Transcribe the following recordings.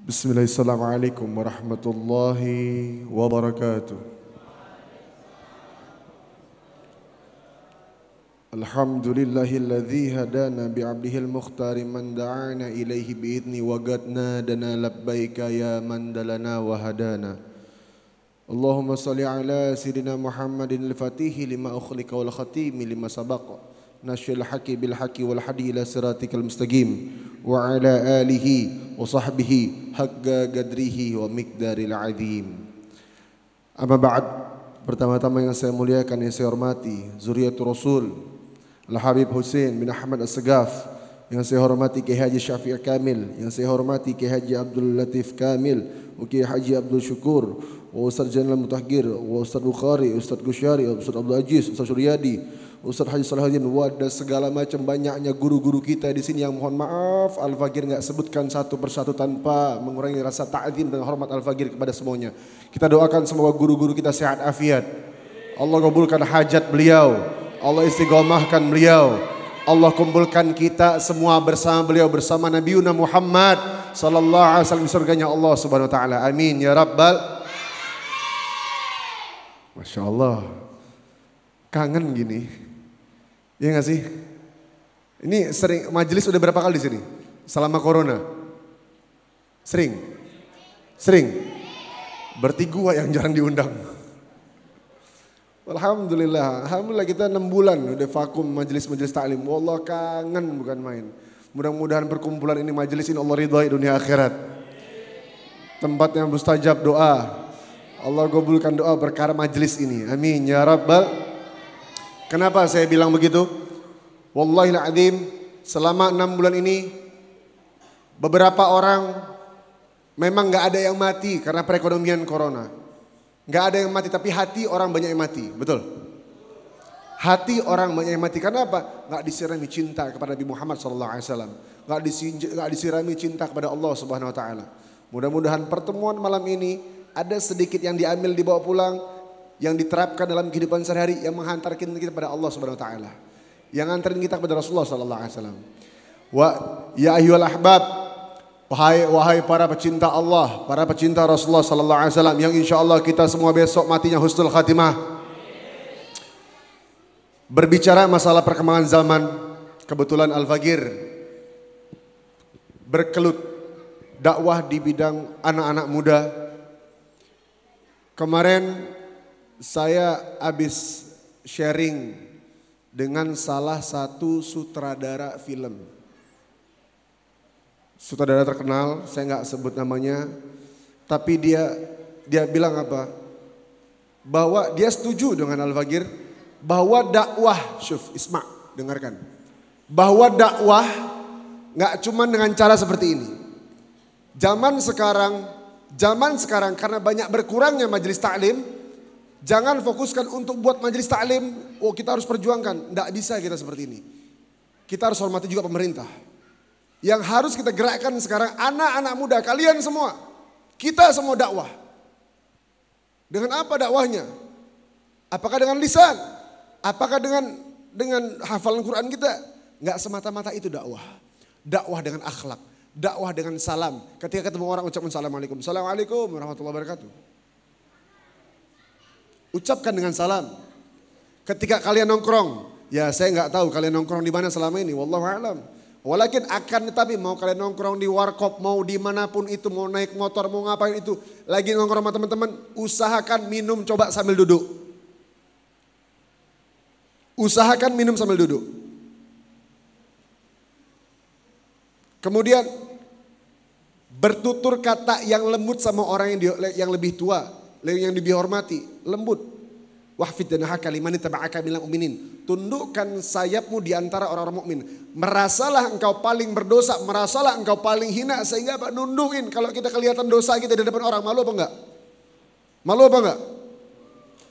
Bismillahirrahmanirrahim. Assalamualaikum warahmatullahi wabarakatuh. Alhamdulillahilladzi hadana bi'abdihil mukhtari man da'ana ilaihi bi'idni wa gadna dana labbaika ya man dalana wa hadana. Allahumma salli ala sayyidina Muhammadin al-fatihi lima ukhlika wal khatimi lima sabaqa nasyil haqi bil haqi wal hadi ila siratikal mustaqim wa ala alihi wa sahbihi haqqa qadrihi wa miqdaril azim. Amma ba'd, pertama-tama yang saya muliakan, yang saya hormati zuriatul Rasul Al-Habib Hussein bin Ahmad As-Segaf, yang saya hormati Kiai Haji Syafi'i Kamil, yang saya hormati Kiai Haji Abdul Latif Kamil, Kiai Haji Abdul Syukur, Ustaz Jainal Mutahhir, Ustaz Bukhari, Ustaz Gusyari, Ustaz Abdul Aziz, Ustaz Suryadi, Ustaz Haji Salahuddin, wadah segala macam banyaknya guru-guru kita di sini yang mohon maaf Al-Fagir enggak sebutkan satu persatu tanpa mengurangi rasa ta'zim dan hormat Al-Fagir kepada semuanya. Kita doakan semoga guru-guru kita sehat afiat. Allah kabulkan hajat beliau, Allah istiqomahkan beliau, Allah kumpulkan kita semua bersama beliau, bersama Nabiuna Muhammad sallallahu alaihi wasallam di surganya Allah Subhanahu wa taala. Amin ya rabbal. Masya Allah, kangen gini. Iya gak sih? Ini sering majelis udah berapa kali di sini selama corona? Sering? Berarti gua yang jarang diundang. Alhamdulillah kita 6 bulan udah vakum majelis-majelis taklim. Wallah kangen bukan main. Mudah-mudahan perkumpulan ini, majelis ini Allah ridhai dunia akhirat. Tempat yang mustajab doa. Allah kabulkan doa perkara majelis ini. Amin ya rabbal. Kenapa saya bilang begitu? Wallahil azim, selama 6 bulan ini beberapa orang memang gak ada yang mati karena perekonomian corona. Gak ada yang mati, tapi hati orang banyak yang mati. Betul? Hati orang banyak yang mati. Karena apa? Gak disirami cinta kepada Nabi Muhammad SAW. Gak disirami cinta kepada Allah Subhanahu Wa Taala. Mudah-mudahan pertemuan malam ini ada sedikit yang diambil dibawa pulang, yang diterapkan dalam kehidupan sehari-hari, yang menghantarkan kita kepada Allah Subhanahu Wa Taala, yang nganterin kita kepada Rasulullah Sallallahu Alaihi Wasallam. Wa ya ayyuhal ahbab, wahai para pecinta Allah, para pecinta Rasulullah Sallallahu Alaihi Wasallam, yang insya Allah kita semua besok matinya husnul khatimah. Berbicara masalah perkembangan zaman, kebetulan Al-Fagir berkelut dakwah di bidang anak-anak muda. Kemarin saya habis sharing dengan salah satu sutradara film. Sutradara terkenal, saya nggak sebut namanya. Tapi dia bilang apa? Bahwa dia setuju dengan Al-Fagir bahwa dakwah, syuf, isma, dengarkan. Bahwa dakwah nggak cuma dengan cara seperti ini. Zaman sekarang karena banyak berkurangnya majelis taklim, jangan fokuskan untuk buat majelis taklim, oh kita harus perjuangkan. Tidak bisa kita seperti ini. Kita harus hormati juga pemerintah. Yang harus kita gerakkan sekarang anak-anak muda, kalian semua. Kita semua dakwah. Dengan apa dakwahnya? Apakah dengan lisan? Apakah dengan hafalan Quran kita? Enggak semata-mata itu dakwah. Dakwah dengan akhlak, dakwah dengan salam. Ketika ketemu orang ucapkan assalamualaikum. Assalamualaikum warahmatullahi wabarakatuh. Ucapkan dengan salam. Ketika kalian nongkrong, ya saya nggak tahu kalian nongkrong di mana selama ini, wallahu a'lam. Walakin akan tetapi mau kalian nongkrong di warkop, mau dimanapun itu, mau naik motor, mau ngapain itu, lagi nongkrong sama teman-teman, usahakan minum coba sambil duduk. Usahakan minum sambil duduk. Kemudian bertutur kata yang lembut sama orang yang lebih tua, yang lebih hormati, lembut. Wahfid janahaka liman ittaba'aka minal mu'minin. Tundukkan sayapmu di antara orang-orang mukmin. Merasalah engkau paling berdosa, merasalah engkau paling hina sehingga apa? Nundukin. Kalau kita kelihatan dosa kita di depan orang, malu apa enggak? Malu apa enggak?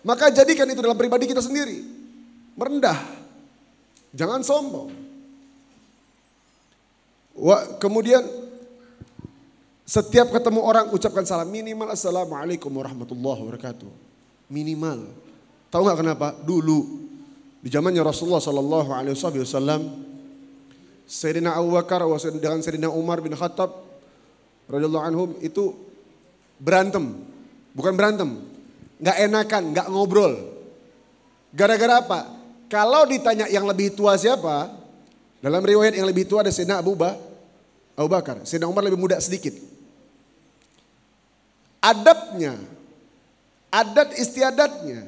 Maka jadikan itu dalam pribadi kita sendiri. Merendah. Jangan sombong. Kemudian setiap ketemu orang ucapkan salam, minimal assalamualaikum warahmatullahi wabarakatuh. Minimal. Tahu nggak kenapa? Dulu di zamannya Rasulullah Sallallahu Alaihi Wasallam, Sayyidina Abu Bakar dengan Sayyidina Umar bin Khattab radhiyallahu anhum itu berantem. Bukan berantem. Nggak enakan, nggak ngobrol. Gara-gara apa? Kalau ditanya yang lebih tua siapa? Dalam riwayat yang lebih tua ada Sayyidina Abu Bakar. Sayyidina Umar lebih muda sedikit. Adabnya, adat istiadatnya,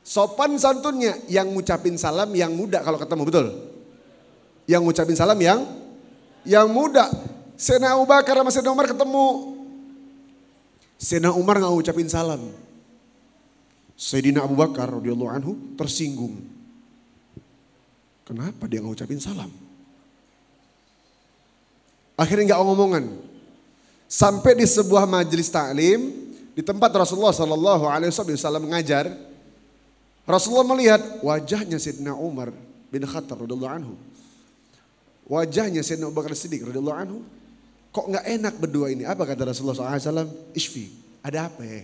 sopan santunnya, yang ngucapin salam yang muda kalau ketemu, betul? Yang ngucapin salam yang muda. Sayyidina Abu Bakar sama Sayyidina Umar ketemu. Sayyidina Umar nggak ngucapin salam. Sayyidina Abu Bakar radhiyallahu anhu tersinggung. Kenapa dia nggak ngucapin salam? Akhirnya nggak ngomongan. Sampai di sebuah majelis taklim di tempat Rasulullah Sallallahu Alaihi Wasallam mengajar, Rasulullah melihat wajahnya Sayyidina Umar bin Khattab radhiyallahu anhu, wajahnya Sayyidina Abu Bakar Siddiq radhiyallahu anhu, kok nggak enak berdua ini? Apa kata Rasulullah SAW? Ishfi, ada apa ya?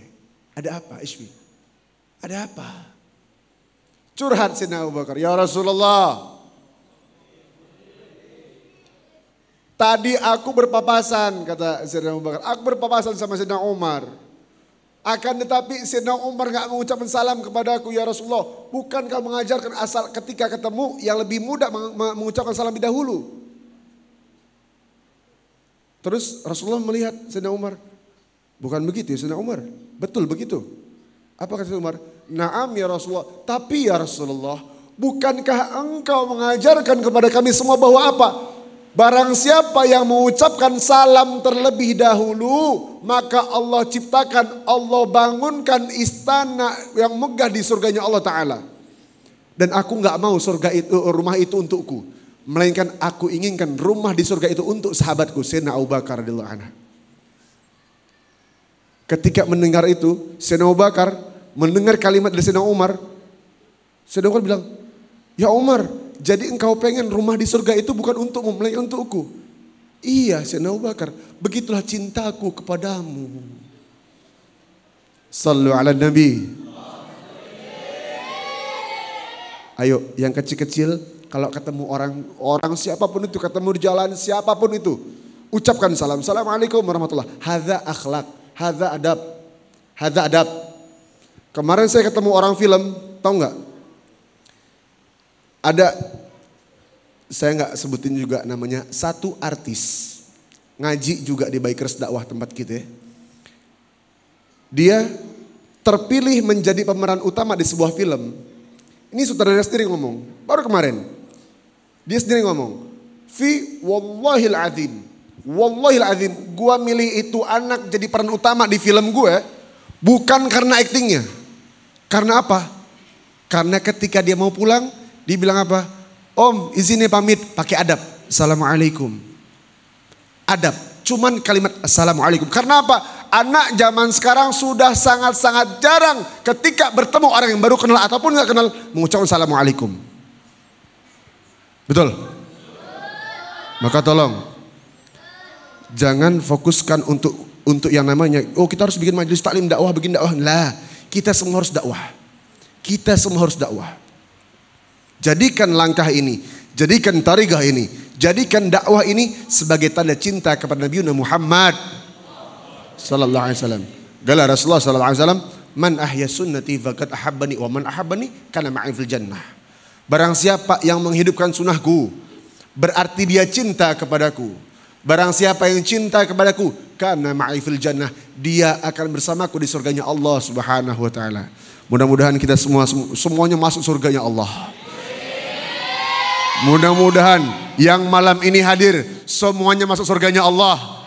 Ada apa? Ishfi, ada apa? Curhat Sayyidina Abu Bakar, ya Rasulullah, tadi aku berpapasan, kata Sayyidina Abu Bakar, aku berpapasan sama Sayyidina Umar. Akan tetapi Sayyidina Umar gak mengucapkan salam kepada aku, ya Rasulullah. Bukankah mengajarkan asal ketika ketemu yang lebih muda mengucapkan salam lebih dahulu? Terus Rasulullah melihat Sayyidina Umar. Bukan begitu ya Sayyidina Umar, betul begitu. Apa kata Sayyidina Umar? Naam ya Rasulullah, tapi ya Rasulullah, bukankah engkau mengajarkan kepada kami semua bahwa apa? Barang siapa yang mengucapkan salam terlebih dahulu, maka Allah ciptakan, Allah bangunkan istana yang megah di surganya Allah Ta'ala. Dan aku gak mau surga itu, rumah itu untukku. Melainkan aku inginkan rumah di surga itu untuk sahabatku, Sayyidina Abu Bakar radhiyallahu anhu. Ketika mendengar itu, Sayyidina Abu Bakar mendengar kalimat dari Sayyidina Umar. Sayyidina Umar bilang, ya Umar, jadi engkau pengen rumah di surga itu bukan untukmu, melainkan untukku. Iya Sayyidina Abu Bakar, begitulah cintaku kepadamu. Sallu ala Nabi. Ayo yang kecil-kecil kalau ketemu orang siapapun itu, ketemu di jalan siapapun itu, ucapkan salam. Assalamualaikum warahmatullahi wabarakatuh. Hadza akhlak, hadza adab, hadza adab. Kemarin saya ketemu orang film, tahu nggak? Ada, saya nggak sebutin juga namanya, satu artis ngaji juga di Bikers Dakwah tempat kita. Dia terpilih menjadi pemeran utama di sebuah film. Ini sutradara sendiri ngomong, baru kemarin. Dia sendiri ngomong, wallahil azim, gua milih itu anak jadi peran utama di film gue bukan karena aktingnya. Karena apa? Karena ketika dia mau pulang, dia bilang apa? Om izinnya pamit, pakai adab. Assalamualaikum. Adab, cuman kalimat assalamualaikum. Karena apa? Anak zaman sekarang sudah sangat-sangat jarang ketika bertemu orang yang baru kenal ataupun gak kenal mengucapkan assalamualaikum. Betul? Maka tolong jangan fokuskan untuk yang namanya, oh kita harus bikin majelis taklim dakwah, bikin dakwah. Lah, kita semua harus dakwah. Kita semua harus dakwah. Jadikan langkah ini, jadikan tarigah ini, jadikan dakwah ini sebagai tanda cinta kepada Nabi Muhammad sallallahu alaihi wasallam. Qala Rasulullah sallallahu alaihi wasallam, "Man ahya sunnati faqad ahabbani wa man ahabbani kana ma'i fil jannah." Barang siapa yang menghidupkan sunnahku, berarti dia cinta kepadaku. Barang siapa yang cinta kepadaku, kana ma'i fil jannah, dia akan bersamaku di surganya Allah Subhanahu wa taala. Mudah-mudahan kita semuanya masuk surganya Allah. Mudah-mudahan yang malam ini hadir semuanya masuk surganya Allah.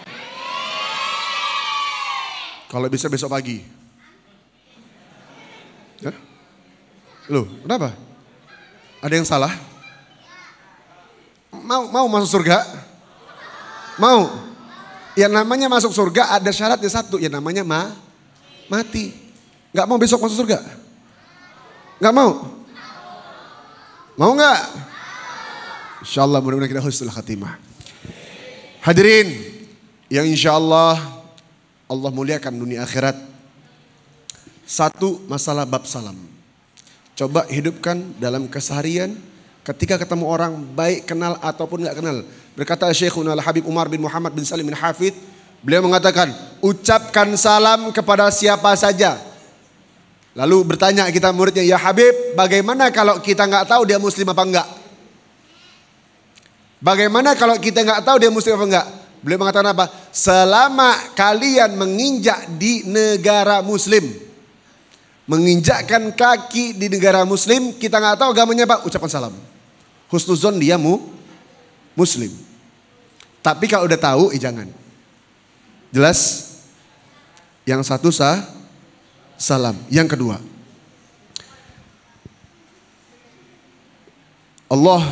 Kalau bisa besok pagi. Ya? Loh, kenapa? Ada yang salah? Mau masuk surga? Mau? Yang namanya masuk surga ada syaratnya satu, yang namanya mati. Gak mau besok masuk surga? Gak mau? Mau gak? InsyaAllah mudah-mudahan kita husnul khatimah. Hadirin yang insyaAllah Allah muliakan dunia akhirat. Satu, masalah bab salam. Coba hidupkan dalam keseharian ketika ketemu orang, baik kenal ataupun gak kenal. Berkata Syekhuna Al-Habib Umar bin Muhammad bin Salim bin Hafidh, Beliau mengatakan, ucapkan salam kepada siapa saja. Lalu bertanya kita muridnya, ya Habib, bagaimana kalau kita nggak tahu dia muslim apa enggak? Bagaimana kalau kita nggak tahu dia muslim apa enggak? Beliau mengatakan apa? Selama kalian menginjak di negara muslim, menginjakkan kaki di negara muslim, kita nggak tahu agamanya apa, ucapkan salam. Husnuzon dia muslim. Tapi kalau udah tahu, jangan. Jelas? Yang satu salam. Yang kedua, Allah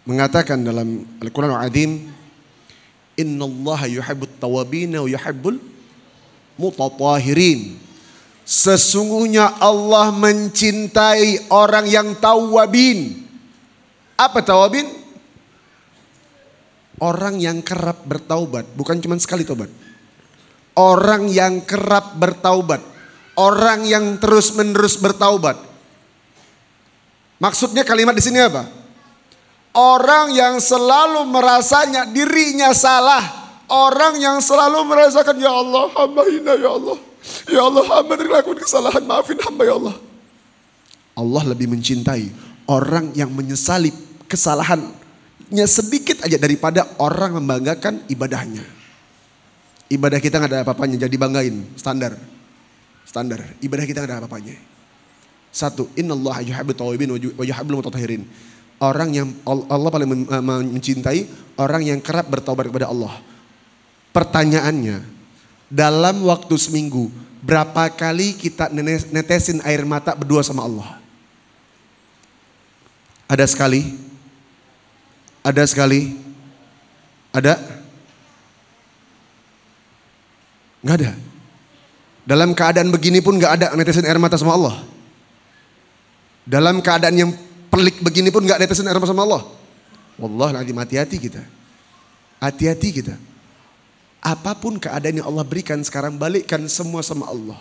mengatakan dalam Al-Quran Al-Azim, innallaha yuhibbut tawabina wa yuhibbul mutatahirin. Sesungguhnya Allah mencintai orang yang tawabin. Apa tawabin? Orang yang kerap bertaubat, bukan cuma sekali taubat. Orang yang kerap bertaubat, orang yang terus-menerus bertaubat. Maksudnya kalimat di sini apa? Orang yang selalu merasanya dirinya salah, orang yang selalu merasakan, ya Allah, hamba hina, ya Allah. Ya Allah, hamba terlakukan kesalahan, maafin hamba ya Allah. Allah lebih mencintai orang yang menyesali kesalahannya sedikit aja daripada orang membanggakan ibadahnya. Ibadah kita gak ada apa-apanya, jadi banggain, standar. Ibadah kita gak ada apa-apanya. Satu, innallaha yuhibbut tawwabin wa yuhibbul mutatahhirin. Orang yang Allah paling mencintai orang yang kerap bertaubat kepada Allah. Pertanyaannya, dalam waktu seminggu berapa kali kita netesin air mata berdua sama Allah? Ada sekali? Ada sekali? Ada? Nggak ada. Dalam keadaan begini pun nggak ada netesin air mata sama Allah. Dalam keadaan yang pelik begini pun nggak netesin air mata sama Allah. Wallahualam, hati-hati kita. Hati-hati kita. Apapun keadaan yang Allah berikan sekarang, balikkan semua sama Allah.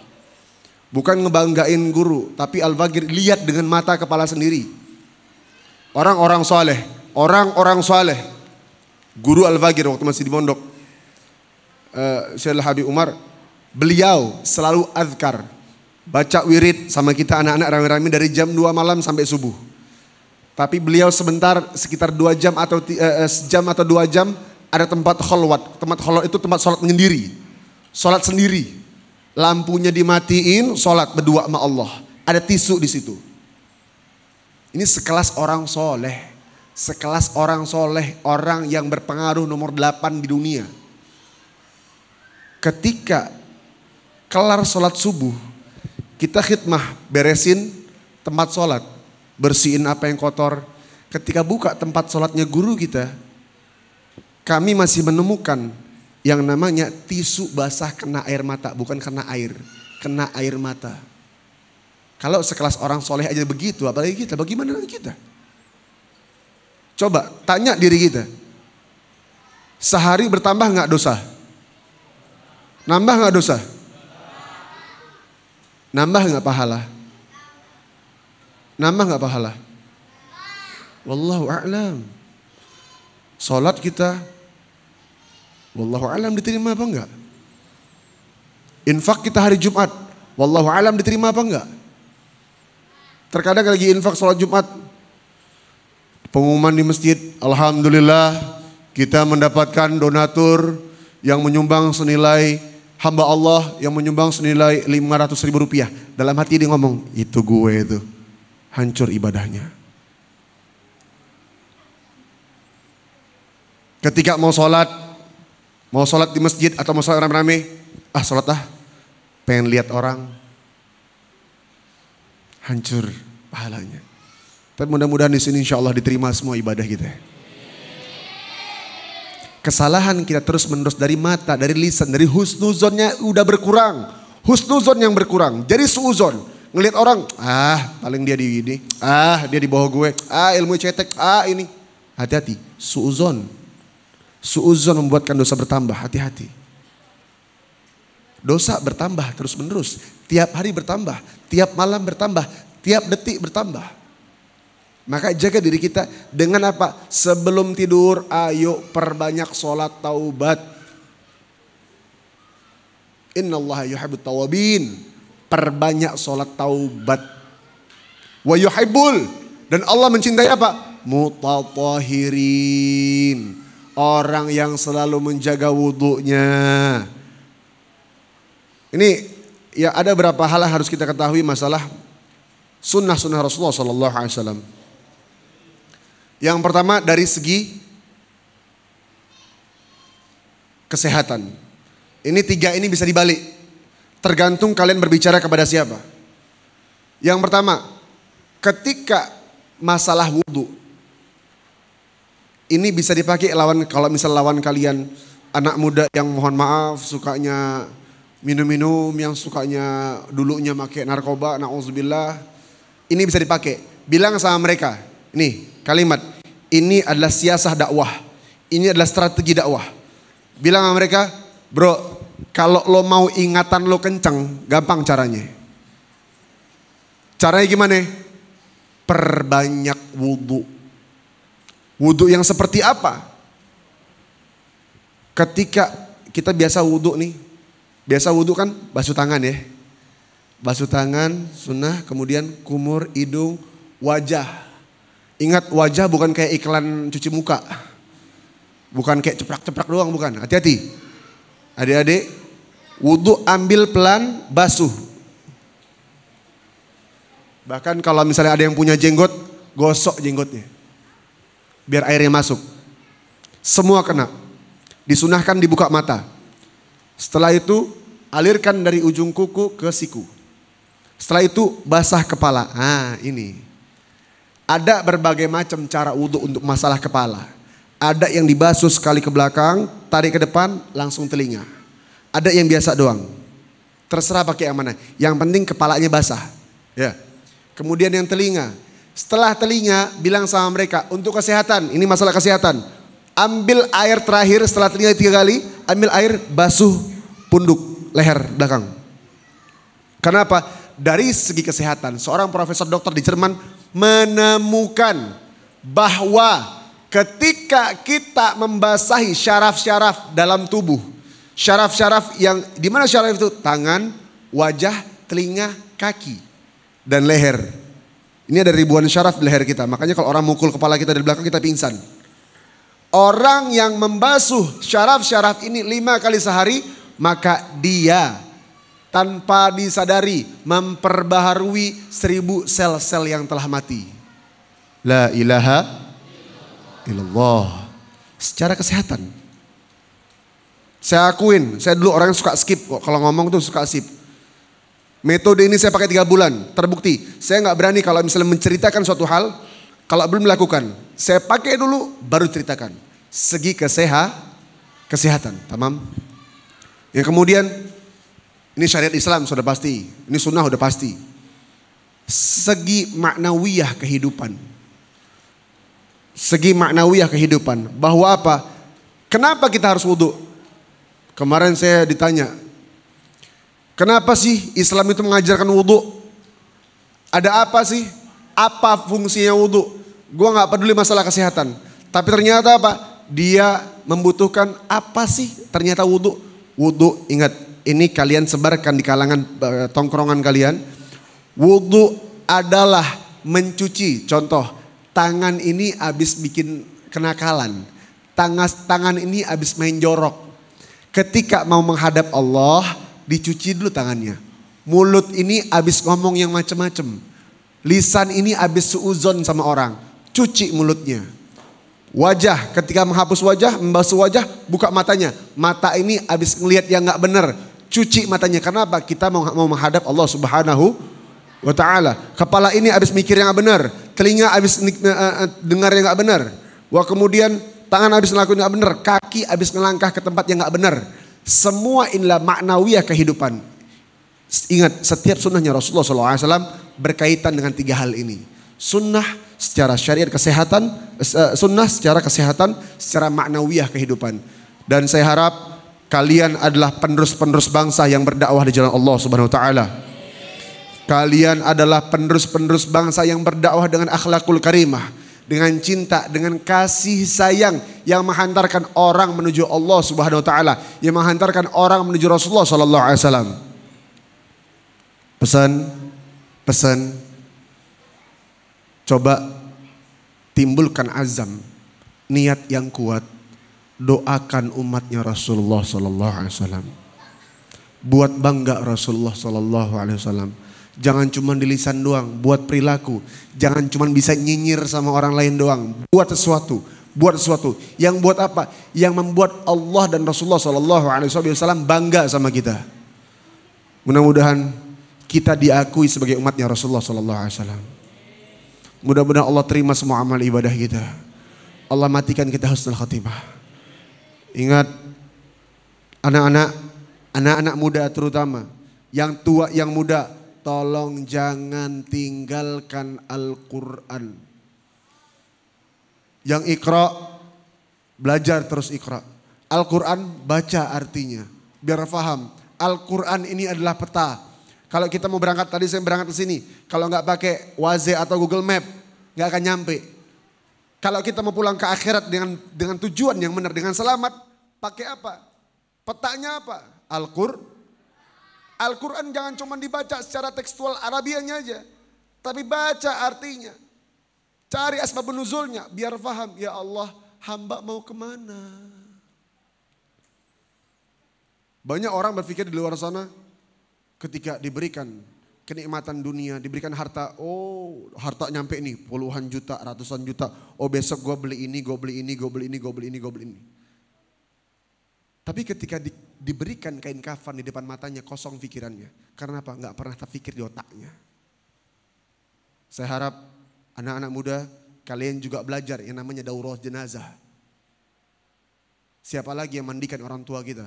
Bukan ngebanggain guru, tapi Al-Bagir lihat dengan mata kepala sendiri. Orang-orang soleh. Guru Al-Bagir waktu masih di Pondok, Syekh Habib Umar, beliau selalu azkar, baca wirid sama kita anak-anak rame-rame dari jam 2 malam sampai subuh. Tapi beliau sebentar, sekitar 2 jam atau sejam atau 2 jam, ada tempat kholwat. Tempat kholwat itu tempat sholat sendiri. Sholat sendiri. Lampunya dimatiin, sholat berdua sama Allah. Ada tisu di situ. Ini sekelas orang soleh. Sekelas orang soleh, orang yang berpengaruh nomor 8 di dunia. Ketika kelar sholat subuh, kita khidmah, beresin tempat sholat, bersihin apa yang kotor. Ketika buka tempat sholatnya guru kita, kami masih menemukan yang namanya tisu basah kena air mata, bukan kena air, kena air mata. Kalau sekelas orang soleh aja begitu, apalagi kita, bagaimana kita? Coba tanya diri kita, sehari bertambah nggak dosa? Nambah nggak dosa? Nambah nggak pahala? Nambah nggak pahala? Wallahu a'lam. Salat kita, wallahu a'lam diterima apa enggak? Infak kita hari Jumat, wallahu a'lam diterima apa enggak? Terkadang lagi infak sholat Jumat, pengumuman di masjid, alhamdulillah kita mendapatkan donatur yang menyumbang senilai, hamba Allah yang menyumbang senilai 500.000 rupiah. Dalam hati dia ngomong, itu gue itu. Hancur ibadahnya. Ketika mau sholat di masjid atau mau sholat rame-rame, sholat pengen lihat orang. Hancur pahalanya. Tapi mudah-mudahan di sini insya Allah diterima semua ibadah kita. Kesalahan kita terus menerus dari mata, dari lisan, dari husnuzonnya udah berkurang. Husnuzon yang berkurang. Jadi suuzon. Ngelihat orang, paling dia di ini, dia di bawah gue, ilmu cetek, ini. Hati-hati, suuzon. Suuzon membuatkan dosa bertambah, hati-hati. Dosa bertambah terus menerus. Tiap hari bertambah, tiap malam bertambah, tiap detik bertambah. Maka jaga diri kita dengan apa? Sebelum tidur, ayo perbanyak sholat taubat. Innallaha yuhibbut tawabin. Perbanyak sholat taubat. Wa yuhibbul. Dan Allah mencintai apa? Mutatahhirin. Orang yang selalu menjaga wudunya. Ini ya ada beberapa hal yang harus kita ketahui masalah sunnah-sunnah Rasulullah SAW. Yang pertama dari segi kesehatan. Ini tiga ini bisa dibalik. Tergantung kalian berbicara kepada siapa. Yang pertama, ketika masalah wudhu. Ini bisa dipakai kalau misal lawan kalian anak muda yang mohon maaf sukanya minum-minum, yang sukanya dulunya pakai narkoba, na'udzubillah. Ini bisa dipakai. Bilang sama mereka, nih kalimat, ini adalah siasah dakwah. Ini adalah strategi dakwah. Bilang sama mereka, bro, kalau lo mau ingatan lo kenceng, gampang caranya. Caranya gimana? Perbanyak wudhu. Wudhu yang seperti apa? Ketika kita biasa wudhu nih, biasa wudhu kan basuh tangan ya. Basuh tangan, sunnah, kemudian kumur, hidung, wajah. Ingat wajah bukan kayak iklan cuci muka. Bukan kayak ceprak-ceprak doang, bukan. Hati-hati. Adik-adik, wudhu ambil pelan, basuh. Bahkan kalau misalnya ada yang punya jenggot, gosok jenggotnya. Biar airnya masuk. Semua kena. Disunahkan dibuka mata. Setelah itu alirkan dari ujung kuku ke siku. Setelah itu basah kepala. Nah ini. Ada berbagai macam cara wudhu untuk masalah kepala. Ada yang dibasuh sekali ke belakang, tarik ke depan, langsung telinga. Ada yang biasa doang. Terserah pakai yang mana. Yang penting kepalanya basah. Ya. Kemudian yang telinga. Setelah telinga bilang sama mereka untuk kesehatan. Ini masalah kesehatan. Ambil air terakhir setelah telinga 3 kali. Ambil air basuh punduk leher belakang. Kenapa? Dari segi kesehatan. Seorang profesor dokter di Jerman menemukan bahwa ketika kita membasahi syaraf-syaraf dalam tubuh. Syaraf-syaraf yang dimana syaraf itu? Tangan, wajah, telinga, kaki, dan leher. Ini ada ribuan syaraf di leher kita. Makanya kalau orang mukul kepala kita dari belakang kita pingsan. Orang yang membasuh syaraf-syaraf ini 5 kali sehari. Maka dia tanpa disadari memperbaharui 1000 sel-sel yang telah mati. La ilaha illallah. Secara kesehatan. Saya akuin, saya dulu orang yang suka skip. Kalau ngomong tuh suka skip. Metode ini saya pakai 3 bulan, terbukti. Saya nggak berani kalau misalnya menceritakan suatu hal, kalau belum melakukan. Saya pakai dulu, baru ceritakan. Segi kesehatan, tamam. Yang kemudian, ini syariat Islam sudah pasti, ini sunnah sudah pasti. Segi maknawiyah kehidupan. Segi maknawiyah kehidupan, bahwa apa? Kenapa kita harus wudhu? Kemarin saya ditanya, kenapa sih Islam itu mengajarkan wudhu? Ada apa sih? Apa fungsinya wudhu? Gua gak peduli masalah kesehatan. Tapi ternyata apa? Dia membutuhkan apa sih ternyata wudhu? Wudhu, ingat, ini kalian sebarkan di kalangan tongkrongan kalian. Wudhu adalah mencuci. Contoh, tangan ini habis bikin kenakalan. Tangan ini habis main jorok. Ketika mau menghadap Allah, dicuci dulu tangannya. Mulut ini habis ngomong yang macam-macam. Lisan ini habis suuzon sama orang. Cuci mulutnya. Wajah, ketika menghapus wajah, membasuh wajah, buka matanya. Mata ini habis ngelihat yang gak benar. Cuci matanya. Kenapa? Kita mau menghadap Allah Subhanahu wa ta'ala. Kepala ini habis mikir yang gak benar. Telinga habis dengar yang gak benar. Wah, kemudian tangan habis ngelakuin yang gak benar. Kaki habis ngelangkah ke tempat yang gak benar. Semua inilah maknawiyah kehidupan. Ingat, setiap sunnahnya Rasulullah SAW berkaitan dengan 3 hal ini. Sunnah secara syariat kesehatan, sunnah secara kesehatan, secara maknawiyah kehidupan. Dan saya harap kalian adalah penerus-penerus bangsa yang berdakwah di jalan Allah Subhanahu wa taala. Kalian adalah penerus-penerus bangsa yang berdakwah dengan akhlakul karimah, dengan cinta, dengan kasih sayang yang menghantarkan orang menuju Allah Subhanahu wa taala, yang menghantarkan orang menuju Rasulullah sallallahu alaihi wasallam. Pesan, coba timbulkan azam, niat yang kuat, doakan umatnya Rasulullah sallallahu alaihi wasallam. Buat bangga Rasulullah sallallahu alaihi wasallam. Jangan cuma di lisan doang, buat perilaku. Jangan cuma bisa nyinyir sama orang lain doang. Buat sesuatu. Yang buat apa? Yang membuat Allah dan Rasulullah sallallahu alaihi wasallam bangga sama kita. Mudah-mudahan kita diakui sebagai umatnya Rasulullah sallallahu alaihi wasallam. Mudah-mudahan Allah terima semua amal ibadah kita. Allah matikan kita husnul khatimah. Ingat anak-anak muda terutama, yang tua, yang muda, tolong jangan tinggalkan Al-Quran. Yang Iqra, belajar terus Iqra. Al-Quran baca artinya, biar paham. Al-Quran ini adalah peta. Kalau kita mau berangkat, tadi saya berangkat ke sini, kalau nggak pakai Waze atau Google Map, nggak akan nyampe. Kalau kita mau pulang ke akhirat dengan tujuan yang benar, dengan selamat, pakai apa? Petanya apa? Al-Quran jangan cuma dibaca secara tekstual Arabianya aja. Tapi baca artinya. Cari asbabun nuzulnya biar paham. Ya Allah, hamba mau kemana? Banyak orang berpikir di luar sana ketika diberikan kenikmatan dunia, diberikan harta. Oh, harta nyampe nih puluhan juta, ratusan juta. Oh, besok gue beli ini, gue beli ini, gue beli ini, gue beli ini, gue beli ini. Tapi ketika diberikan kain kafan di depan matanya, kosong pikirannya. Karena apa? Nggak pernah terpikir di otaknya. Saya harap anak-anak muda kalian juga belajar yang namanya daurah jenazah. Siapa lagi yang mandikan orang tua kita?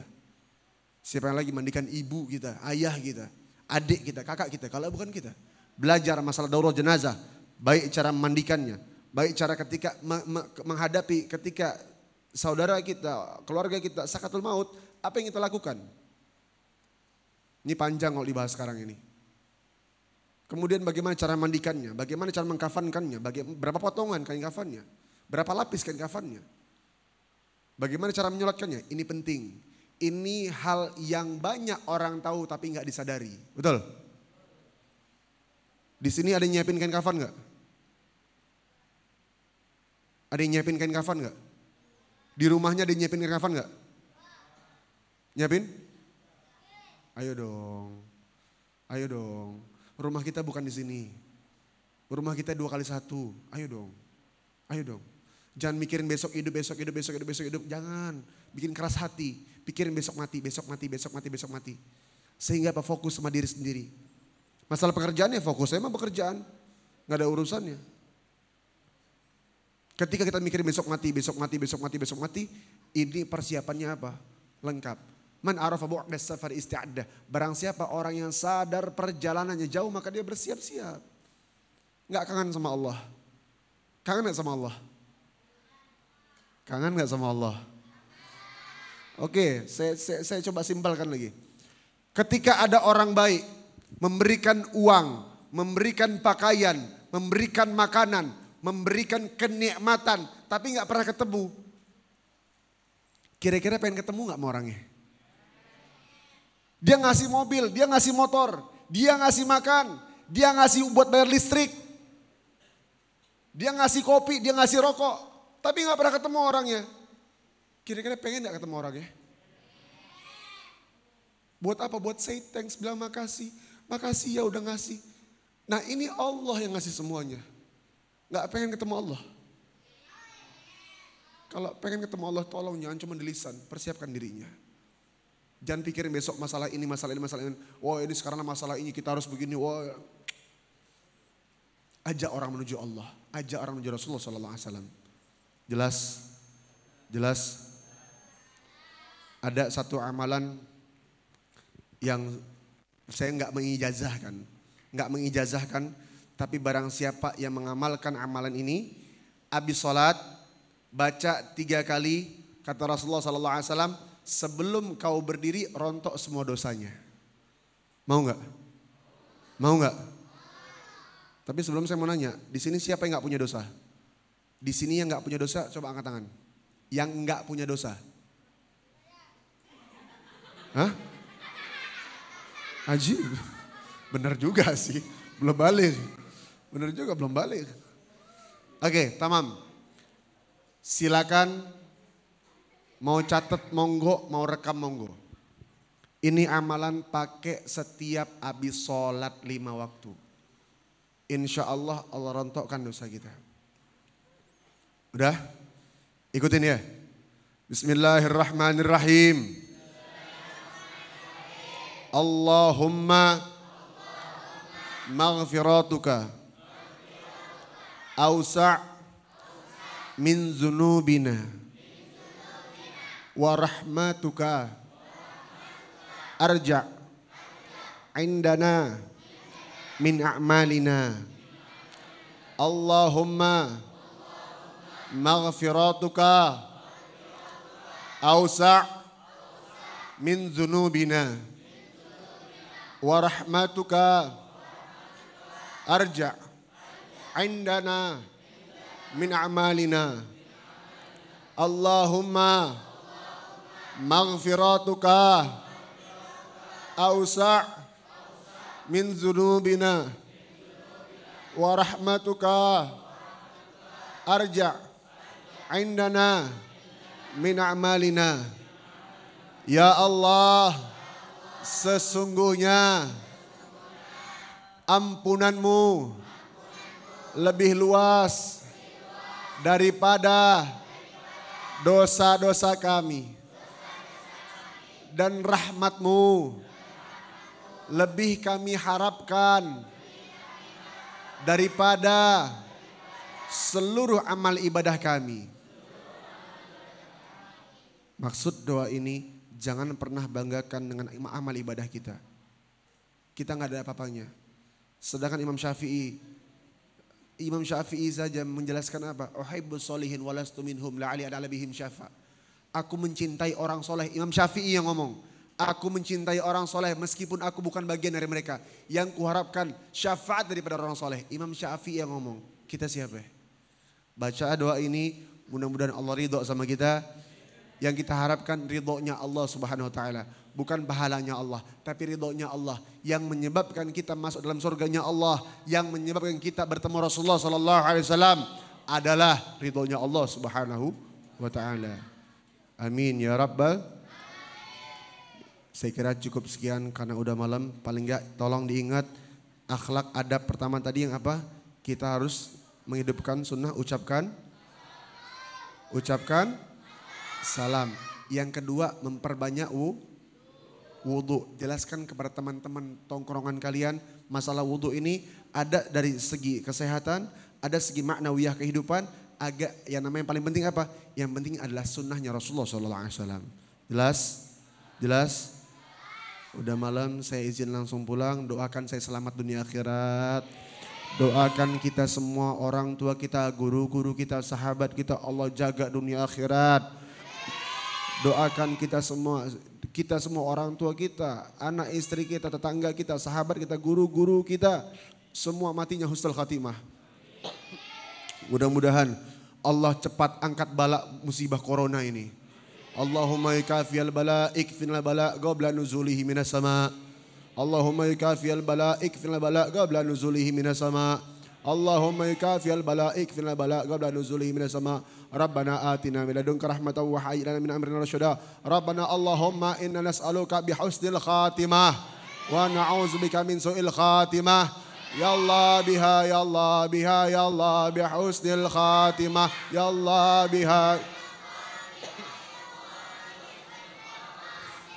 Siapa yang lagi mandikan ibu kita, ayah kita, adik kita, kakak kita, kalau bukan kita. Belajar masalah daurah jenazah. Baik cara memandikannya, baik cara ketika menghadapi ketika saudara kita, keluarga kita, sakatul maut, apa yang kita lakukan? Ini panjang kalau dibahas sekarang ini. Kemudian bagaimana cara mandikannya, bagaimana cara mengkafankannya, berapa potongan kain kafannya, berapa lapis kain kafannya. Bagaimana cara menyolatkannya, ini penting. Ini hal yang banyak orang tahu tapi nggak disadari, betul? Di sini ada yang nyiapin kain kafan nggak? Ada yang nyiapin kain kafan nggak? Di rumahnya ada yang nyiapin kain kafan nggak? Nyiapin? Ayo dong. Rumah kita bukan di sini. Rumah kita 2x1. Ayo dong. Jangan mikirin besok hidup. Jangan. Bikin keras hati. Pikirin besok mati. Sehingga apa? Fokus sama diri sendiri. Masalah pekerjaannya fokus. Emang pekerjaan. Gak ada urusannya. Ketika kita mikirin besok mati. Ini persiapannya apa? Lengkap. Man arafa bu'das safar isti'addah. Barang siapa orang yang sadar perjalanannya jauh, maka dia bersiap-siap. Gak kangen sama Allah. Kangen gak sama Allah? Kangen gak sama Allah? Oke, saya coba simpelkan lagi. Ketika ada orang baik, memberikan uang, memberikan pakaian, memberikan makanan, memberikan kenikmatan, tapi gak pernah ketemu. Kira-kira pengen ketemu gak sama orangnya? Dia ngasih mobil, dia ngasih motor, dia ngasih makan, dia ngasih buat bayar listrik. Dia ngasih kopi, dia ngasih rokok. Tapi gak pernah ketemu orangnya. Kira-kira pengen gak ketemu orangnya? Buat apa? Buat say thanks, bilang makasih. Makasih ya udah ngasih. Nah ini Allah yang ngasih semuanya. Gak pengen ketemu Allah. Kalau pengen ketemu Allah tolong jangan cuma di lisan, persiapkan dirinya. Jangan pikirin besok masalah ini. Wah ini sekarang masalah ini kita harus begini. Wah. Ajak orang menuju Allah. Ajak orang menuju Rasulullah SAW. Jelas. Ada satu amalan yang saya nggak mengijazahkan. Tapi barang siapa yang mengamalkan amalan ini. Habis sholat baca 3 kali kata Rasulullah SAW. Sebelum kau berdiri rontok semua dosanya. Mau nggak? Tapi sebelum saya mau nanya, di sini siapa yang nggak punya dosa? Di sini yang nggak punya dosa, coba angkat tangan. Yang nggak punya dosa. Hah? Ajib. Bener juga sih, belum balik. Bener juga belum balik. Oke, tamam. Silakan mau catat monggo, mau rekam monggo. Ini amalan pakai setiap habis sholat 5 waktu. Insya Allah Allah rontokkan dosa kita. Udah? Ikutin ya. Bismillahirrahmanirrahim. Allahumma maghfiratuka awsa' min zunubina wa rahmatuka arja' indana min a'malina. Allahumma maghfiratuka awsa' min zunubina wa rahmatuka arja' indana min a'malina. Allahumma maghfiratuka awsa' min dzunubina wa rahmatuka arja' indana min a'malina. Ya Allah, sesungguhnya ampunanmu lebih luas daripada dosa-dosa kami. Dan rahmatmu lebih kami harapkan daripada seluruh amal ibadah kami. Maksud doa ini, jangan pernah banggakan dengan amal ibadah kita. Kita nggak ada apa-apanya. Sedangkan Imam Syafi'i saja menjelaskan apa? Uhibbus solihin walastu minhum la'ali ala bihim syafa. Aku mencintai orang soleh. Imam Syafi'i yang ngomong. Aku mencintai orang soleh meskipun aku bukan bagian dari mereka. Yang kuharapkan syafaat daripada orang soleh. Imam Syafi'i yang ngomong. Kita siapa? Baca doa ini, mudah-mudahan Allah ridho sama kita. Yang kita harapkan ridhonya Allah Subhanahu wa taala, bukan pahalanya Allah, tapi ridhonya Allah yang menyebabkan kita masuk dalam surganya Allah, yang menyebabkan kita bertemu Rasulullah sallallahu alaihi wasallam adalah ridhonya Allah Subhanahu wa taala. Amin ya rabbal. Saya kira cukup sekian karena udah malam. Paling enggak tolong diingat akhlak adab pertama tadi yang apa? Kita harus menghidupkan sunnah, ucapkan salam. Yang kedua, memperbanyak wudu. Jelaskan kepada teman-teman tongkrongan kalian masalah wudu ini ada dari segi kesehatan, ada segi maknawiyah kehidupan, agak yang namanya paling penting apa? Yang penting adalah sunnahnya Rasulullah SAW. Jelas? Udah malam, saya izin langsung pulang. Doakan saya selamat dunia akhirat. Doakan kita semua, orang tua kita, guru-guru kita, sahabat kita, Allah jaga dunia akhirat. Doakan kita semua orang tua kita, anak istri kita, tetangga kita, sahabat kita, guru-guru kita, semua matinya husnul khatimah. Mudah-mudahan Allah cepat angkat bala musibah corona ini. Allahumma ikafiyal bala ikfinal bala qabla nuzulihi minas sama. Allahumma ikafiyal bala ikfinal bala qabla nuzulihi minas sama. Allahumma ikafiyal bala ikfinal bala qabla nuzulihi minas sama. Rabbana atina min ladunka rahmatan wa hayyi lana min amrina rasyada. Rabbana Allahumma inna nas'aluka bihusnil khatimah wa na'udzubika min su'il khatimah. Ya Allah biha ya Allah biha ya Allah bihusnil khatimah. Ya Allah biha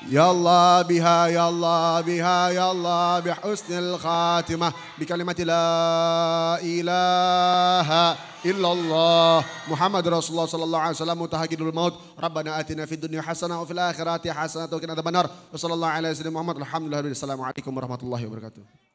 Ya Allah biha ya Allah biha ya Allah bihusnil khatimah bi kalimati la ilaha illallah Muhammad Rasulullah sallallahu alaihi wasallam mutahaqidul maut. Rabbana atina fid dunya hasanah wa fil akhirati hasanah wa qina adzabannar. Wa sallallahu ala sayyidina Muhammad. Alhamdulillah. Assalamualaikum warahmatullahi wabarakatuh.